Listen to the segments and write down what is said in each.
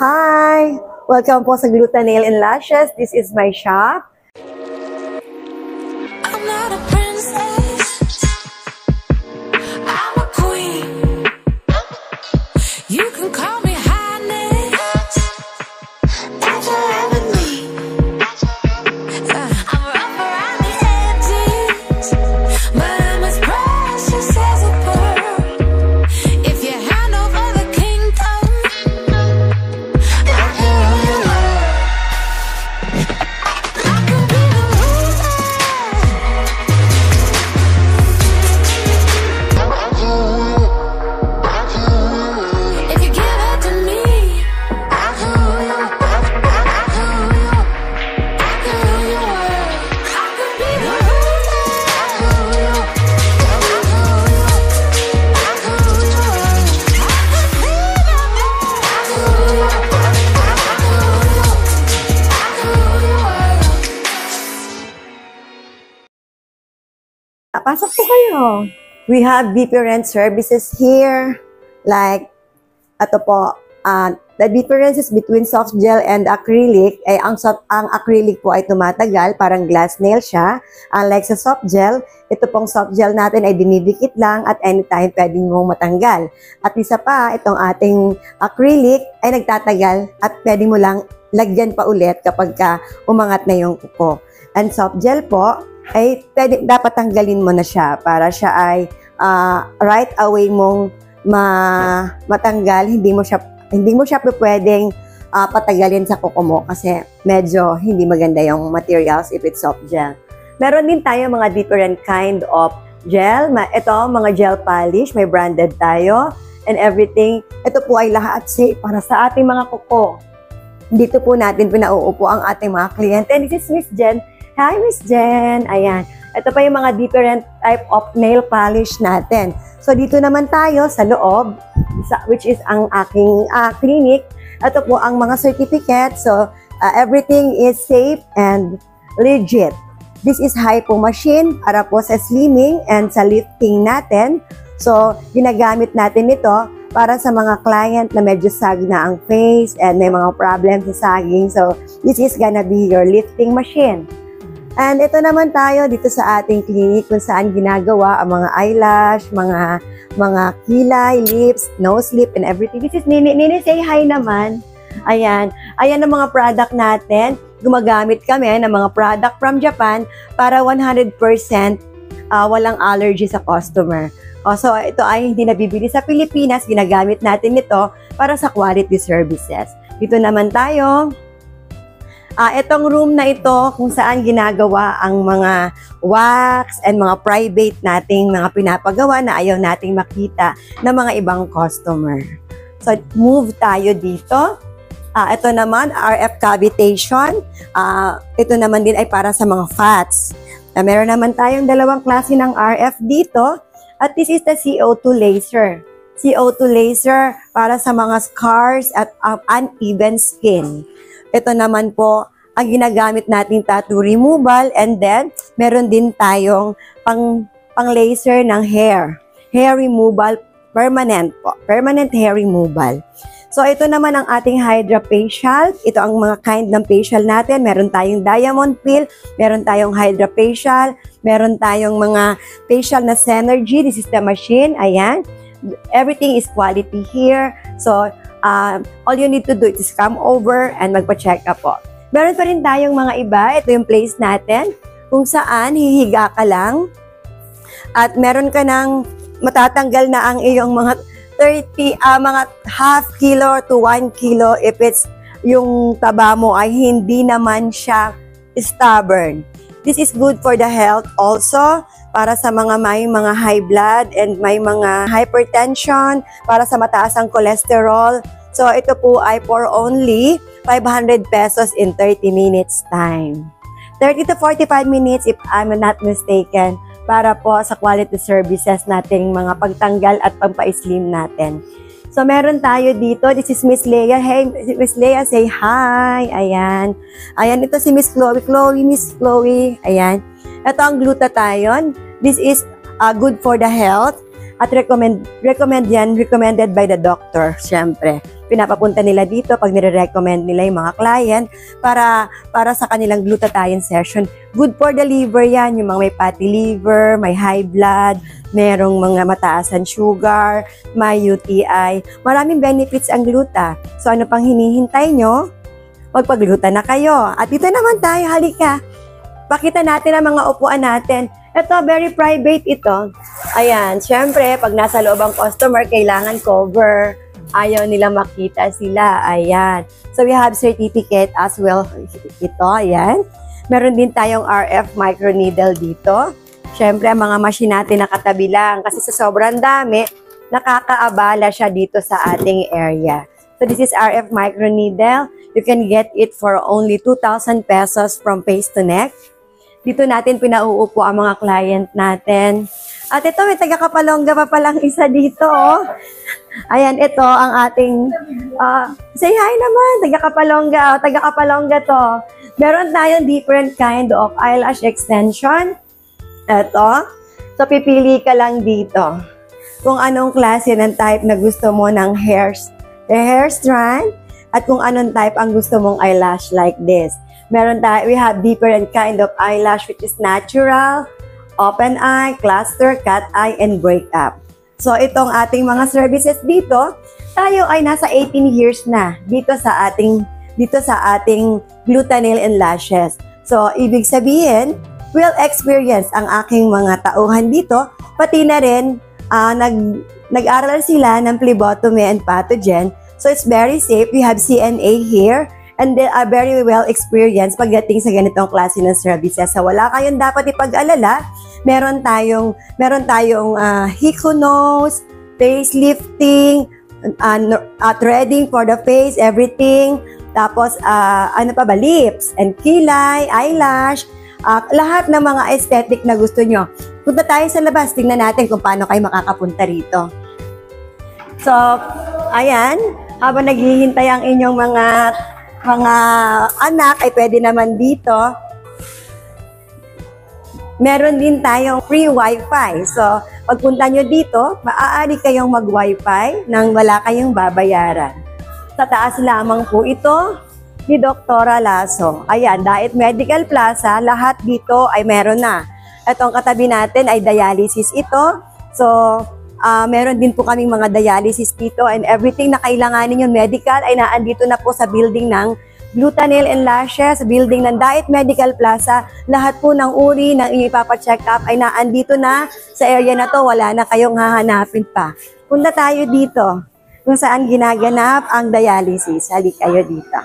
Hi! Welcome po sa Gluta Nail and Lashes. This is my shop. I'm not a princess, I'm a queen. You can call me highness, that's what I need. I'm rough around the edges, but I'm as precious as a pearl. If you hand over the kingdom, I can rule your world. I can be the ruler. If you give it to me, I can rule you. I can rule you. I can rule your world. I can be the ruler. I can rule you. I can rule you. I can rule your world. I can be the ruler. I can rule you. I can rule you. I can rule your world. Pasok po kayo. We have different services here. Like, ito po, the differences between soft gel and acrylic, ay ang acrylic po ay tumatagal, parang glass nail siya. Unlike sa soft gel, ito pong soft gel natin ay dinidikit lang at anytime pwedeng mong matanggal. At isa pa, itong ating acrylic ay nagtatagal at pwede mo lang lagyan pa ulit kapag umangat na yung kuko. And soft gel po, ay dapat tanggalin mo na siya para siya ay right away mong matanggal. Hindi mo siya pwedeng patagalin sa kuko mo kasi medyo hindi maganda yung materials if it's soft gel. Meron din tayo mga different kind of gel. Ito, mga gel polish, may branded tayo and everything. Ito po ay lahat safe para sa ating mga kuko. Dito po natin pinauupo ang ating mga kliyente. And this is Miss Jen. Hi, Miss Jen. Ayan. Ito pa yung mga different type of nail polish natin. So, dito naman tayo sa loob, which is ang aking clinic. Ito po ang mga certificate. So, everything is safe and legit. This is hypo machine para po sa slimming and sa lifting natin. So, ginagamit natin ito para sa mga client na medyo sag na ang face and may mga problems sa saging. So, this is gonna be your lifting machine. And ito naman tayo dito sa ating clinic kung saan ginagawa ang mga eyelash, mga kilay, lips, nose lip, and everything. This is Nini. Nini, say hi naman. Ayan. Ayan ang mga product natin. Gumagamit kami ng mga product from Japan para 100% walang allergy sa customer. So, ito ay hindi nabibili sa Pilipinas. Ginagamit natin ito para sa quality services. Dito naman tayo. Itong room na ito kung saan ginagawa ang mga wax and mga private nating mga pinapagawa na ayaw nating makita ng mga ibang customer. So, move tayo dito. Ito naman, RF cavitation. Ito naman din ay para sa mga fats. Meron naman tayong dalawang klase ng RF dito. At this is the CO2 laser. CO2 laser para sa mga scars at uneven skin. Ito naman po, ang ginagamit nating tattoo removal and then meron din tayong pang-laser ng hair. Hair removal, permanent po. Permanent hair removal. So, ito naman ang ating Hydra Facial. Ito ang mga kind ng facial natin. Meron tayong diamond peel, meron tayong Hydra Facial, meron tayong mga facial na Synergy. This is the machine. Ayan. Everything is quality here. So, all you need to do is come over and magpa-check up po. Meron pa rin tayong mga iba. Ito yung place natin kung saan hihiga ka lang at meron ka ng matatanggal na ang iyong mga mga half kilo to 1 kilo if it's yung taba mo ay hindi naman siya stubborn. This is good for the health also para sa may mga high blood and may mga hypertension, para sa mataas ang cholesterol. So, ito po ay for only 500 pesos in 30 minutes time. 30 to 45 minutes if I'm not mistaken para po sa quality services nating mga pagtanggal at pampa-slim natin. So, meron tayo dito. This is Miss Leia. Hey, Miss Leia, say hi. Ayan. Ayan, ito si Miss Chloe. Miss Chloe. Ayan. Ito ang glutathione. This is good for the health. At recommended by the doctor, syempre. pinapapunta nila dito pag nire-recommend nila yung mga client para sa kanilang glutathione session. Good for the liver yan, yung mga may fatty liver, may high blood, merong mga mataasan sugar, may UTI. Maraming benefits ang gluta. So ano pang hinihintay nyo? Magpagluta na kayo. At dito naman tayo, halika. Pakita natin ang mga upuan natin. Ito, very private ito. Ayan, syempre, pag nasa loob ang customer, kailangan cover. Ayaw nila makita sila. Ayan. So, we have certificate as well. Ito, ayan. Meron din tayong RF microneedle dito. Syempre, ang mga machine natin nakatabi lang. Kasi sa sobrang dami, nakakaabala siya dito sa ating area. So, this is RF microneedle. You can get it for only 2,000 pesos from face to neck. Dito natin pinauupo ang mga client natin. At ito, may taga-Kapalonga pa palang isa dito. Oh. Ayan, ito ang ating, say hi naman, taga-Kapalonga. Oh, taga-Kapalonga to. Meron tayong different kind of eyelash extension. Ito. So, pipili ka lang dito kung anong klase ng type na gusto mo ng hair strand at kung anong type ang gusto mong eyelash like this. We have different kind of eyelash which is natural, open eye, cluster, cat eye, and break up. So itong ating mga services dito, tayo ay nasa 18 years na dito sa ating Glutanail and Lashes. So ibig sabihin, we'll experience ang aking mga tauhan dito, pati na rin nag-aral sila ng phlebotomy and pathogen. So it's very safe. We have CNA here and they are very well experienced pagdating sa ganitong klase ng services. So wala kayong dapat ipag-alala. Meron tayong Hiko nose, facelifting, threading for the face, everything. Tapos ano pa ba, lips and kilay, eyelash, lahat ng mga aesthetic na gusto nyo. Punta tayo sa labas, tingnan natin kung paano kayo makakapunta rito. So, ayan, habang naghihintay ang inyong mga anak, ay pwede naman dito. Meron din tayong free wifi. So, pagpunta nyo dito, maaari kayong mag-wifi nang wala kayong babayaran. Sa taas lamang po ito ni Dr. Lasso. Ayan, Diet Medical Plaza, lahat dito ay meron na. Itong katabi natin ay dialysis ito. So, meron din po kaming mga dialysis dito and everything na kailanganin yung medical ay naandito na po sa building ng Glutanail and Lashes, building ng Diet Medical Plaza. Lahat po ng uri ng ipapacheck up ay naandito na sa area na to. Wala na kayong hahanapin pa. Punta tayo dito kung saan ginaganap ang dialysis. Halik kayo dito.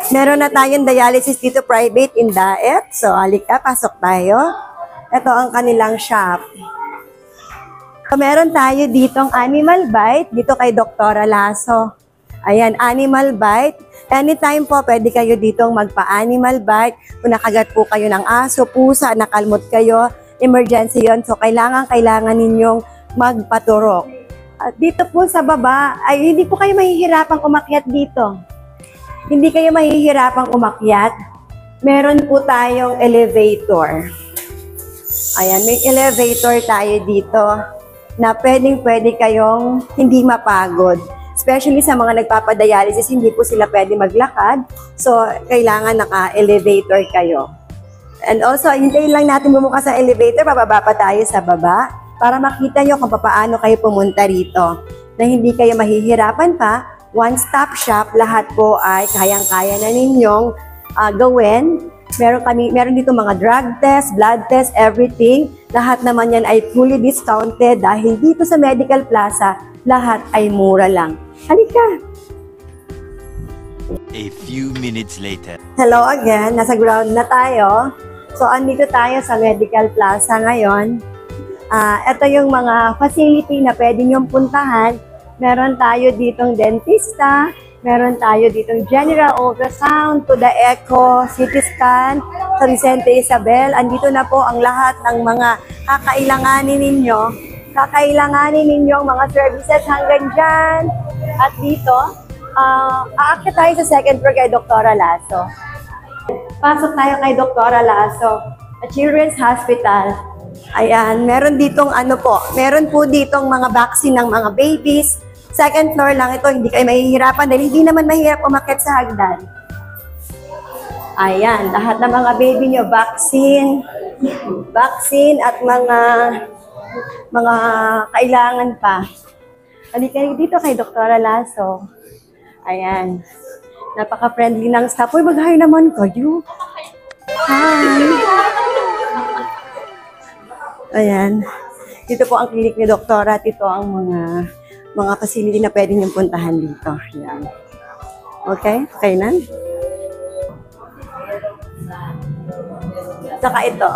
Meron na tayong dialysis dito private in Diet. So, halika, pasok tayo. Ito ang kanilang shop. So, meron tayo ditong Animal Bite, dito kay Dr. Lasso. Ayan, Animal Bite. Anytime po, pwede kayo ditong magpa-Animal Bite. Kung nakagat po kayo ng aso, pusa, nakalmot kayo, emergency yon. So, kailangan ninyong magpaturok. At dito po sa baba, ay hindi po kayo mahihirapang umakyat dito. Hindi kayo mahihirapang umakyat. Meron po tayong elevator. Ayan, may elevator tayo dito na pwede kayong hindi mapagod. Especially sa mga nagpapadialysis, hindi po sila pwede maglakad. So, kailangan naka-elevator kayo. And also, hintayin lang natin bumukas ang elevator, pababa pa tayo sa baba para makita nyo kung paano kayo pumunta rito. Na hindi kayo mahihirapan pa, one-stop shop, lahat po ay kayang-kaya na ninyong gawin. Meron dito mga drug test, blood test, everything. Lahat naman yan ay fully discounted dahil dito sa Medical Plaza, lahat ay mura lang. Halika! A few minutes later. Hello again, nasa ground na tayo. So, andito tayo sa Medical Plaza ngayon. Ito yung mga facility na pwede nyong puntahan. Meron tayo ditong dentista, meron tayo ditong general ultrasound, to the echo, CT scan, sa Vicente Isabel. Andito na po ang lahat ng mga kakailanganin ninyo. Kakailanganin ninyong mga services hanggang dyan. At dito, aakyat tayo sa second floor kay Dr. Lasso. Pasok tayo kay Dr. Lasso, a Children's Hospital. Ayan, meron ditong ano po, meron po ditong mga vaccine ng mga babies. Second floor lang ito, hindi kayo mahihirapan dahil hindi naman mahirap umakyat sa hagdan. Ayan, lahat ng mga baby nyo, vaccine at mga kailangan pa. Halika dito kay Dr. Lasso. Ayan, napaka-friendly ng staff. Uy, mag-hi naman kayo. Hi! Ayan. Dito po ang clinic ni Doktora. Ito ang mga facility na pwede niyong puntahan dito. Ayan. Okay? Okay na? Saka ito.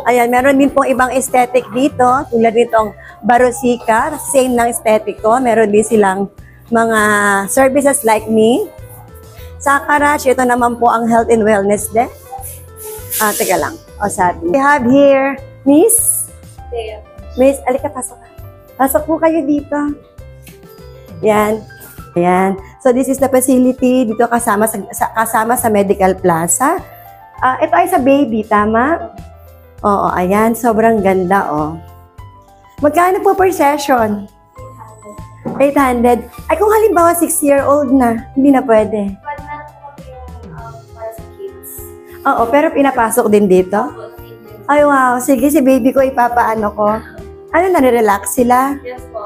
Ayan, meron din pong ibang aesthetic dito. Tulad nitong Barosika. Same ng aesthetic ko. Meron din silang mga services like me. Sa Karachi, ito naman po ang health and wellness din. Teka lang. Sabi. We have here, Miss. Miss, alika, pasok ka. Pasok po kayo dito. Yan. Ayan. So, this is the facility dito kasama sa Medical Plaza. Ito ay sa baby, tama? Oo, ayan. Sobrang ganda, oh. Magkano po per session? 800. Ay, kung halimbawa 6-year-old na, hindi na pwede. Oo, pero pinapasok din dito? Ay, wow. Sige, si baby ko ipapaano ko. Ano, nare-relax sila? Yes po,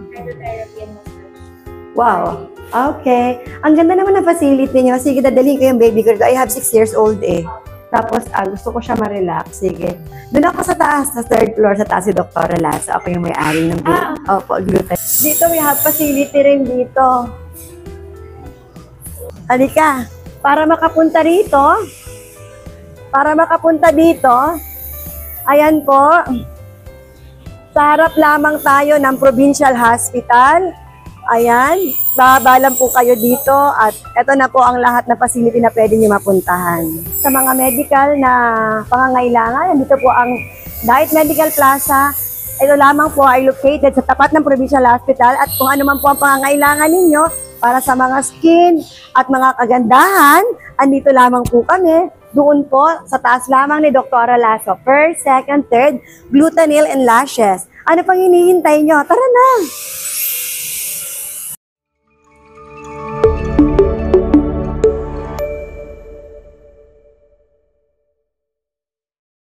hydrotherapy and massage. Wow. Okay. Ang ganda naman ng facility niyo. Sige, dadalhin ko yung baby ko. I have 6 years old eh. Tapos, gusto ko siya ma-relax. Sige. Doon ako sa taas, sa third floor, sa taas si Dr. Lasso. Ako yung may-ari ng baby. Opo, gluten. Dito, we have facility rin dito. Halika. Para makapunta dito, ayan po, sa harap lamang tayo ng Provincial Hospital. Ayan, bababa lang po kayo dito at ito na po ang lahat na facility na pwede nyo mapuntahan. Sa mga medical na pangangailangan, dito po ang Diet Medical Plaza. Ito lamang po ay located sa tapat ng Provincial Hospital at kung ano man po ang pangangailangan ninyo para sa mga skin at mga kagandahan, andito lamang po kami. Doon po, sa taas lamang ni Dr. Lasso. First, second, third, glutenil and lashes. Ano pang hinihintay nyo? Tara na!